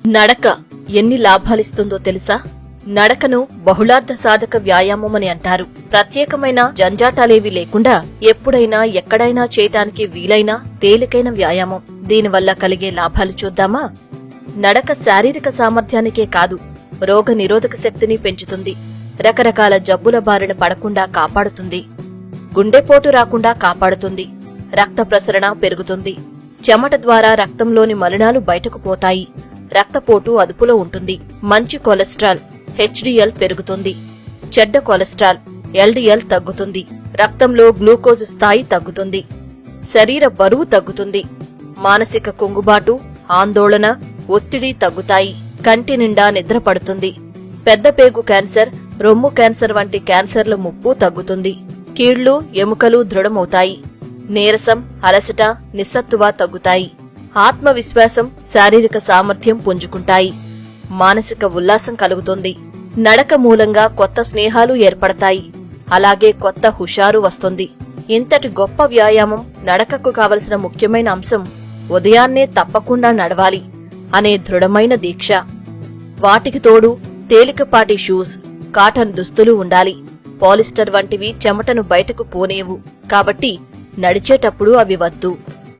నడక ఎన్ని లాభాలిస్తుందో తెలుసా? నడకను బహుళార్థ సాధక వ్యాయామమని అంటారు. ప్రత్యేకమైన జంజాటాలేవీ లేకుండా ఎప్పుడైనా ఎక్కడైనా చేయటానికి వీలైన తేలికైన వ్యాయామం. దీనివల్ల కలిగే లాభాలు చూద్దామా? నడక శారీరక సామర్థ్యానికే కాదు, రోగ నిరోధక శక్తిని పెంచుతుంది. రకరకాల జబ్బుల బారిన పడకుండా కాపాడుతుంది. గుండెపోటు రాకుండా కాపాడుతుంది. రక్త ప్రసరణ పెరుగుతుంది. చెమట ద్వారా రక్తంలోని మలినాలు బయటకు పోతాయి. రక్తపోటు అదుపులో ఉంటుంది. మంచి కొలెస్ట్రాల్ HDL పెరుగుతుంది. చెడ్డ కొలెస్ట్రాల్ LDL తగ్గుతుంది. రక్తంలో గ్లూకోజ్ స్థాయి తగ్గుతుంది. శరీర బరువు తగ్గుతుంది. మానసిక కుంగుబాటు, ఆందోళన, ఒత్తిడి తగ్గుతాయి. కంటి నిండా నిద్ర పడుతుంది. పెద్ద పేగు క్యాన్సర్, రొమ్ము క్యాన్సర్ వంటి క్యాన్సర్ల ముప్పు తగ్గుతుంది. కీళ్లు, ఎముకలు దృఢమవుతాయి. నీరసం, అలసట, నిస్సత్తువ తగ్గుతాయి. ఆత్మవిశ్వాసం, శారీరక సామర్థ్యం పుంజుకుంటాయి. మానసిక ఉల్లాసం కలుగుతుంది. నడక మూలంగా కొత్త స్నేహాలు ఏర్పడతాయి. అలాగే కొత్త హుషారు వస్తుంది. ఇంతటి గొప్ప వ్యాయామం నడకకు కావలసిన ముఖ్యమైన అంశం ఉదయాన్నే తప్పకుండా నడవాలి అనే దృఢమైన దీక్ష. వాటికి తోడు తేలికపాటి షూస్, కాటన్ దుస్తులు ఉండాలి. పాలిస్టర్ వంటివి చెమటను బయటకు పోనేవు. కాబట్టి నడిచేటప్పుడు అవి వద్దు.